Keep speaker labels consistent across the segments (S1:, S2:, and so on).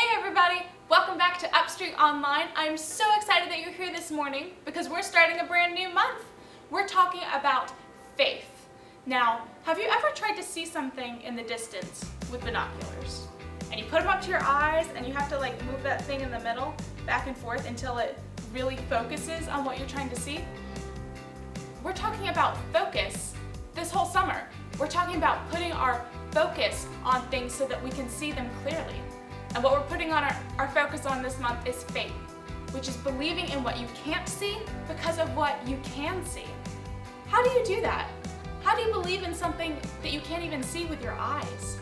S1: Hey everybody, welcome back to Upstreet Online. I'm so excited that you're here this morning because we're starting a brand new month. We're talking about faith. Now, have you ever tried to see something in the distance with binoculars? And you put them up to your eyes and you have to move that thing in the middle back and forth until it really focuses on what you're trying to see? We're talking about focus this whole summer. We're talking about putting our focus on things so that we can see them clearly. And what we're putting on our focus on this month is faith, which is believing in what you can't see because of what you can see. How do you do that? How do you believe in something that you can't even see with your eyes?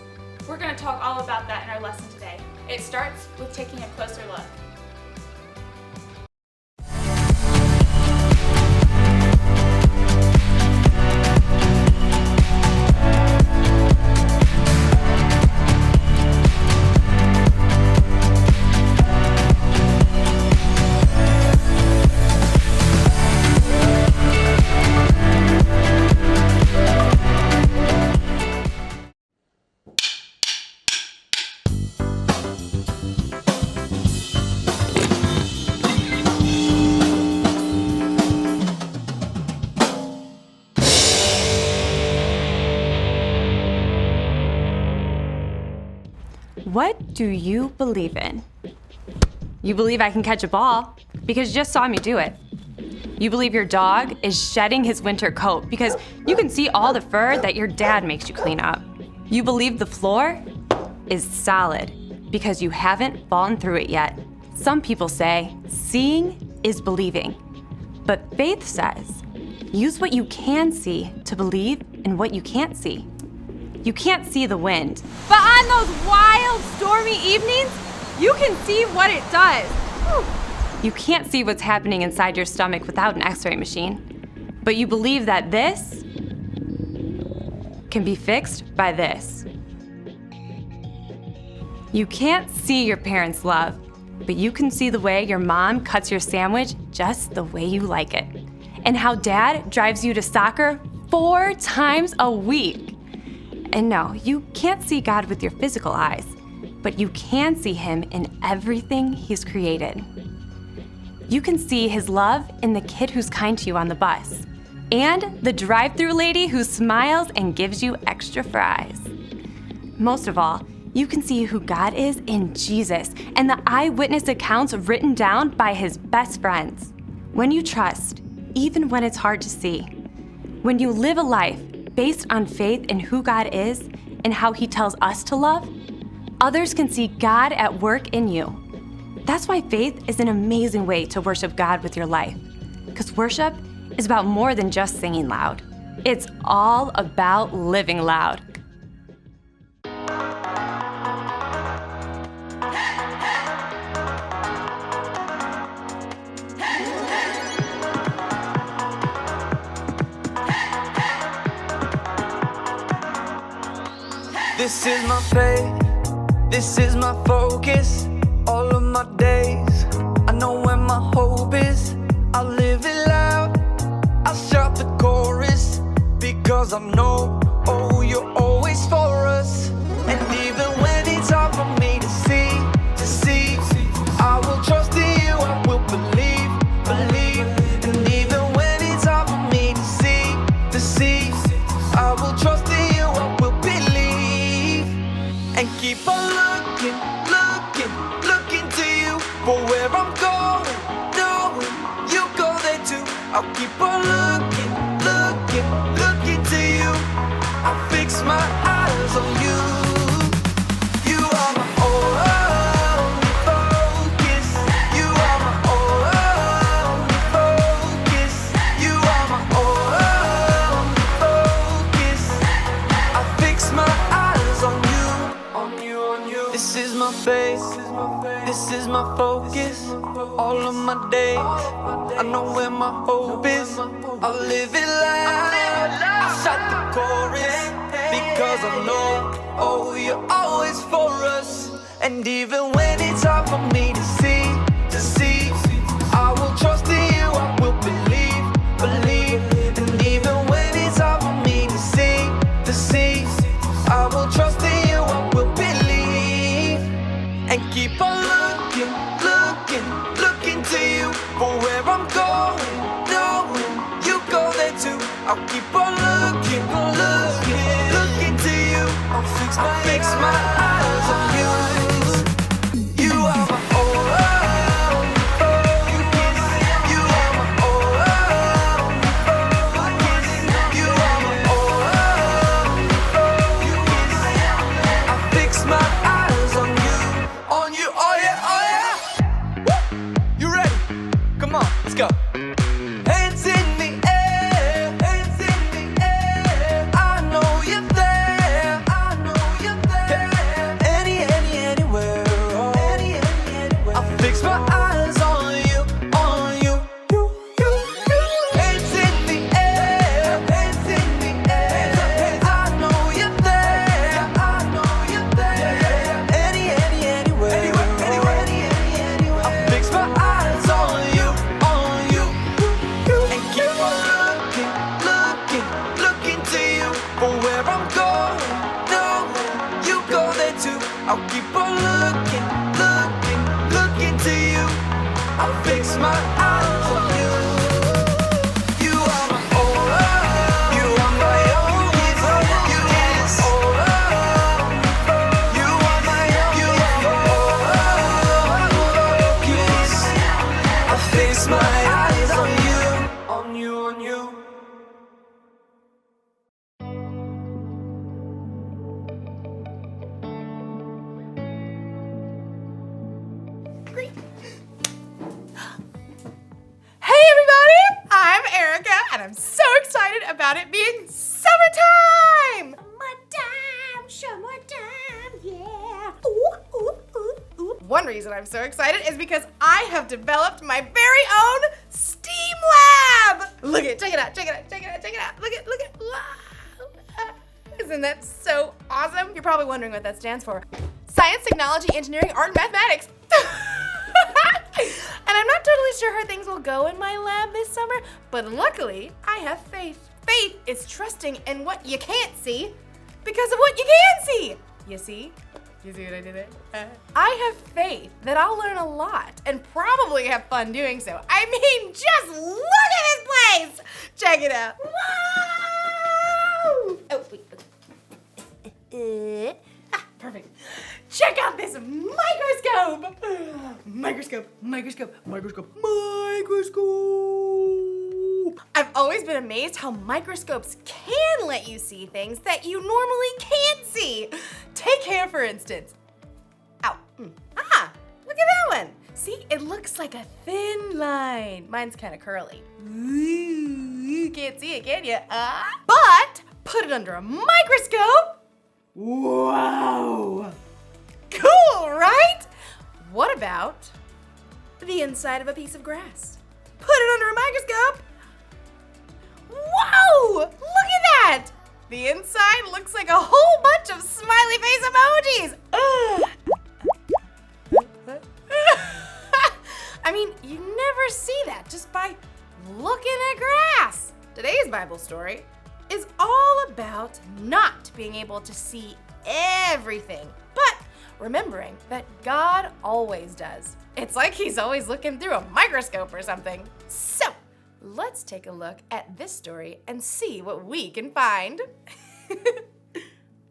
S1: We're going to talk all about that in our lesson today. It starts with taking a closer look.
S2: What do you believe in? You believe I can catch a ball because you just saw me do it. You believe your dog is shedding his winter coat because you can see all the fur that your dad makes you clean up. You believe the floor is solid because you haven't fallen through it yet. Some people say seeing is believing, but faith says use what you can see to believe in what you can't see. You can't see the wind, but on those wild, stormy evenings, you can see what it does. Whew. You can't see what's happening inside your stomach without an x-ray machine, but you believe that this can be fixed by this. You can't see your parents' love, but you can see the way your mom cuts your sandwich just the way you like it, and how dad drives you to soccer 4 times a week. And no, you can't see God with your physical eyes, but you can see him in everything he's created. You can see his love in the kid who's kind to you on the bus, and the drive-thru lady who smiles and gives you extra fries. Most of all, you can see who God is in Jesus and the eyewitness accounts written down by his best friends. When you trust, even when it's hard to see, when you live a life based on faith in who God is and how he tells us to love, others can see God at work in you. That's why faith is an amazing way to worship God with your life. Because worship is about more than just singing loud. It's all about living loud.
S3: This is my faith, this is my focus, all of my days. I know where my hope is, I'll live it loud. I'll shout the chorus, because I know, oh, you're always for us. And even when it's hard for me to see, I will trust in you, I will believe. And even when it's hard for me to see, I will trust in you, I will believe. And keep on looking to you for where I'm going, knowing you go there too. I'll keep on looking to you. I fix my eyes on you. You are my only focus. You are my only focus. You are my only focus. I fix my eyes on you. This is my faith, this is my focus, all of my days. I know where my hope is, I'll live it loud. I shout the chorus, because I know, oh, you're always for us. And even when it's hard for me to see, I will trust in you, I will believe. And even when it's hard for me to see, I will trust in you, I will believe. And and keep on looking, looking, looking to you for where I'm going, knowing you go there too. I'll keep on looking, looking, looking to you. I'll fix my eyes on you. You are my only focus. You are my only focus. You are my only focus. I fix my eyes on you, oh yeah, oh yeah. Woo! You ready? Come on, let's go. Hands in the air, hands in the air. I know you're there, I know you're there. Anywhere, oh. Anywhere. I fix my eyes on you, you. Hands in the air, hands in the air. I know you're there, I know you're there. Anywhere, oh. I fix my eyes on you, and keep on looking, looking to you for where I'm going, knowing you go there too. I'll keep on looking, looking to you. I'll fix my eyes on you. You are my only, you are my only, you is you are my focus. I fix my eyes on you.
S1: Hey everybody! I'm Erica and I'm so excited about it being summertime!
S4: Summertime, yeah.
S1: One reason I'm so excited is because I have developed my very own STEAM lab! Look at it, check it out. Look at. Wow. Isn't that so awesome? You're probably wondering what that stands for. Science, technology, engineering, art, and mathematics. And I'm not totally sure how things will go in my lab this summer, but luckily I have faith. Faith is trusting in what you can't see because of what you can see. You see? You see what I did there? I have faith that I'll learn a lot and probably have fun doing so. I mean, just look at this place! Check it out. Wow! Oh, wait. Perfect. Check out this microscope! Microscope. I've always been amazed how microscopes can let you see things that you normally can't see. Take hair, for instance. Ow. Ah, look at that one. See, it looks like a thin line. Mine's kind of curly. Ooh, you can't see it, can you? But put it under a microscope. Wow! Cool, right? What about the inside of a piece of grass? Put it under a microscope. Whoa! Look at that! The inside looks like a whole bunch of smiley face emojis. I mean, you never see that just by looking at grass. Today's Bible story is all about not being able to see everything, but remembering that God always does. It's like he's always looking through a microscope or something. So, let's take a look at this story and see what we can find.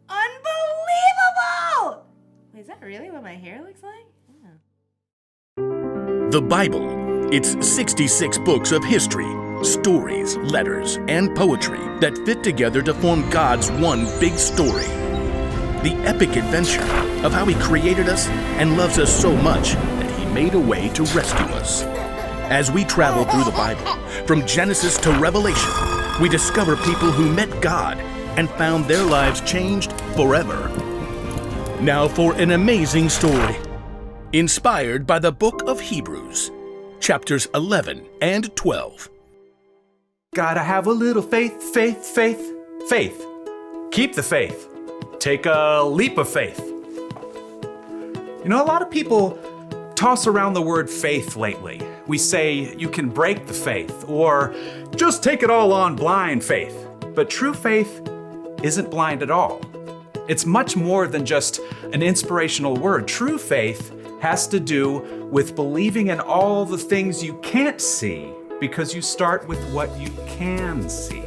S1: Unbelievable! Wait, is that really what my hair looks like? Yeah.
S5: The Bible. It's 66 books of history, stories, letters, and poetry that fit together to form God's one big story. The epic adventure of how He created us and loves us so much that He made a way to rescue us. As we travel through the Bible, from Genesis to Revelation, we discover people who met God and found their lives changed forever. Now for an amazing story, inspired by the book of Hebrews, chapters 11 and 12.
S6: Gotta have a little faith, faith, faith, faith. Keep the faith. Take a leap of faith. You know, a lot of people toss around the word faith lately. We say you can break the faith, or just take it all on blind faith. But true faith isn't blind at all. It's much more than just an inspirational word. True faith has to do with believing in all the things you can't see because you start with what you can see.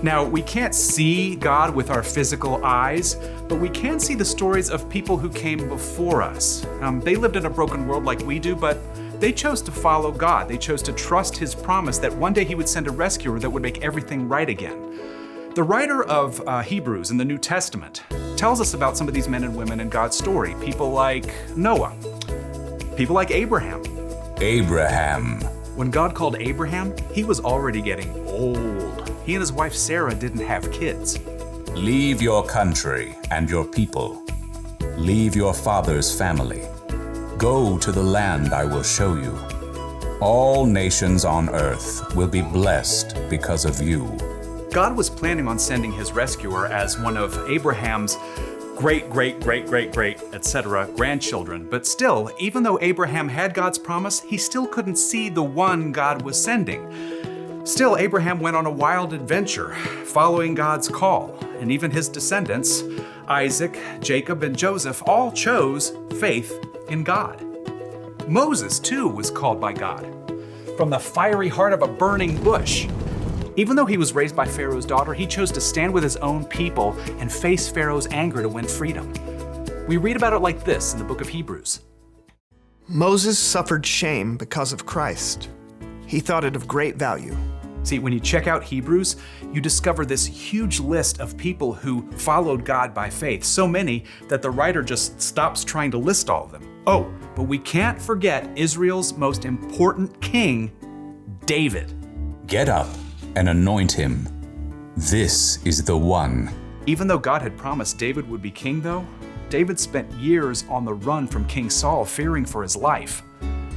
S6: Now, we can't see God with our physical eyes, but we can see the stories of people who came before us. They lived in a broken world like we do, but they chose to follow God. They chose to trust His promise that one day He would send a rescuer that would make everything right again. The writer of Hebrews in the New Testament tells us about some of these men and women in God's story. People like Noah, people like Abraham.
S4: Abraham.
S6: When God called Abraham, he was already getting old. He and his wife Sarah didn't have kids.
S4: Leave your country and your people. Leave your father's family. Go to the land I will show you. All nations on earth will be blessed because of you.
S6: God was planning on sending his rescuer as one of Abraham's great, etc. grandchildren. But still, even though Abraham had God's promise, he still couldn't see the one God was sending. Still, Abraham went on a wild adventure, following God's call. And even his descendants, Isaac, Jacob, and Joseph, all chose faith in God. Moses, too, was called by God from the fiery heart of a burning bush. Even though he was raised by Pharaoh's daughter, he chose to stand with his own people and face Pharaoh's anger to win freedom. We read about it like this in the book of Hebrews.
S7: Moses suffered shame because of Christ. He thought it of great value.
S6: See, when you check out Hebrews, you discover this huge list of people who followed God by faith, so many that the writer just stops trying to list all of them. Oh, but we can't forget Israel's most important king, David.
S4: Get up and anoint him. This is the one.
S6: Even though God had promised David would be king, though, David spent years on the run from King Saul, fearing for his life.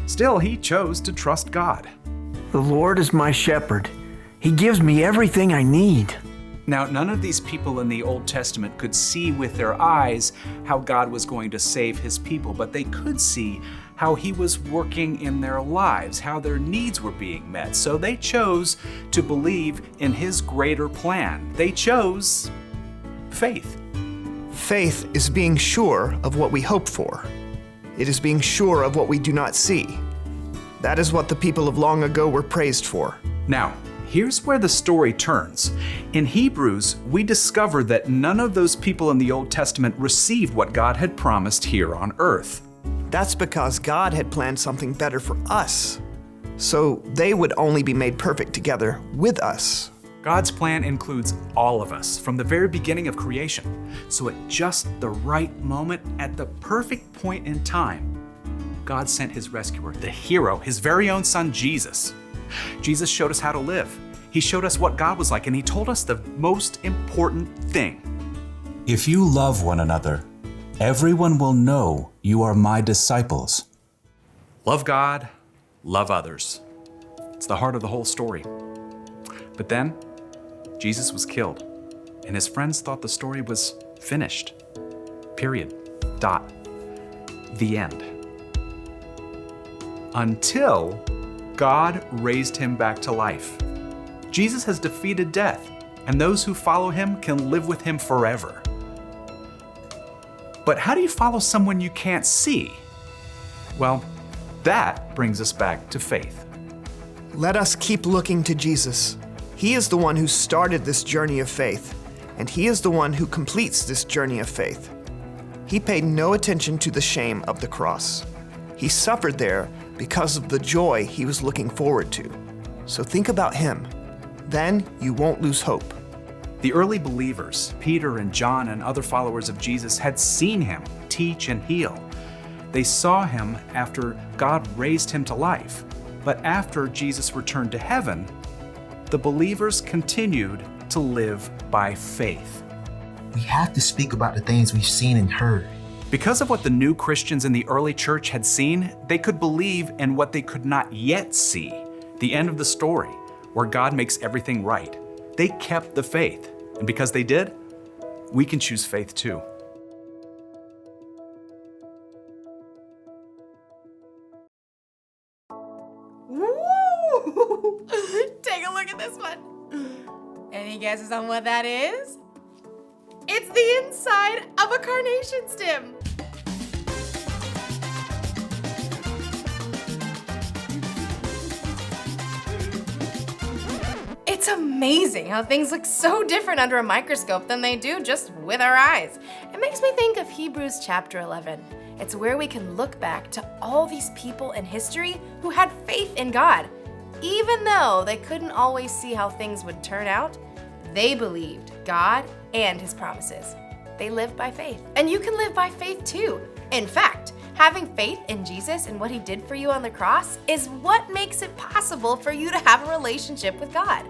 S6: Still, he chose to trust God.
S8: The Lord is my shepherd. He gives me everything I need.
S6: Now, none of these people in the Old Testament could see with their eyes how God was going to save his people, but they could see how he was working in their lives, how their needs were being met. So they chose to believe in his greater plan. They chose faith.
S7: Faith is being sure of what we hope for. It is being sure of what we do not see. That is what the people of long ago were praised for.
S6: Now, here's where the story turns. In Hebrews, we discover that none of those people in the Old Testament received what God had promised here on earth.
S7: That's because God had planned something better for us, so they would only be made perfect together with us.
S6: God's plan includes all of us from the very beginning of creation. So at just the right moment, at the perfect point in time, God sent his rescuer, the hero, his very own son, Jesus. Jesus showed us how to live. He showed us what God was like, and he told us the most important thing.
S4: If you love one another, everyone will know you are my disciples.
S6: Love God, love others. It's the heart of the whole story. But then, Jesus was killed, and his friends thought the story was finished. Period. Dot. The end. Until God raised him back to life. Jesus has defeated death, and those who follow him can live with him forever. But how do you follow someone you can't see? Well, that brings us back to faith.
S7: Let us keep looking to Jesus. He is the one who started this journey of faith, and he is the one who completes this journey of faith. He paid no attention to the shame of the cross. He suffered there because of the joy he was looking forward to. So think about him. Then you won't lose hope.
S6: The early believers, Peter and John and other followers of Jesus, had seen him teach and heal. They saw him after God raised him to life. But after Jesus returned to heaven, the believers continued to live by faith.
S9: We have to speak about the things we've seen and heard.
S6: Because of what the new Christians in the early church had seen, they could believe in what they could not yet see, the end of the story, where God makes everything right. They kept the faith, and because they did, we can choose faith too.
S10: Woo! Take a look at this one. Any guesses on what that is? It's the inside of a carnation stem. It's amazing how things look so different under a microscope than they do just with our eyes. It makes me think of Hebrews chapter 11. It's where we can look back to all these people in history who had faith in God. Even though they couldn't always see how things would turn out, they believed God and His promises. They lived by faith. And you can live by faith too. In fact, having faith in Jesus and what He did for you on the cross is what makes it possible for you to have a relationship with God.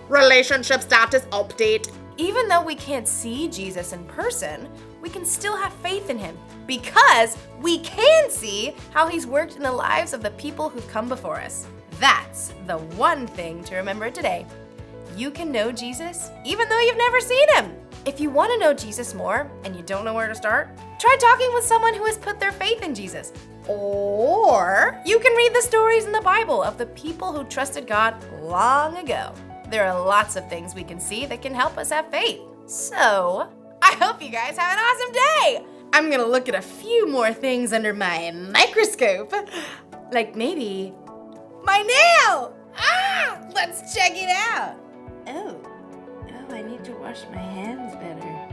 S11: Relationship status update.
S10: Even though we can't see Jesus in person, we can still have faith in Him because we can see how He's worked in the lives of the people who've come before us. That's the one thing to remember today. You can know Jesus even though you've never seen Him. If you want to know Jesus more and you don't know where to start, try talking with someone who has put their faith in Jesus. Or you can read the stories in the Bible of the people who trusted God long ago. There are lots of things we can see that can help us have faith. So, I hope you guys have an awesome day! I'm gonna look at a few more things under my microscope. Like maybe my nail! Let's check it out. Oh, I need to wash my hands better.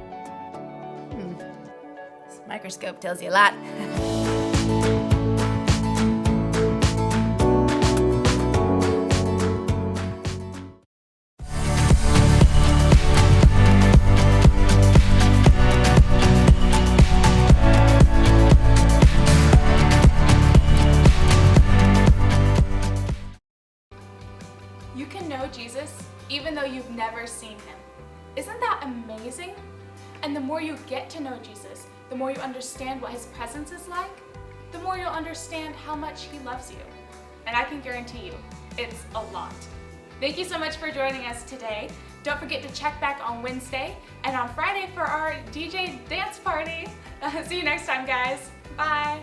S10: This microscope tells you a lot.
S1: You can know Jesus even though you've never seen Him. Isn't that amazing? And the more you get to know Jesus, the more you understand what His presence is like, the more you'll understand how much He loves you. And I can guarantee you, it's a lot. Thank you so much for joining us today. Don't forget to check back on Wednesday and on Friday for our DJ dance party. See you next time, guys. Bye.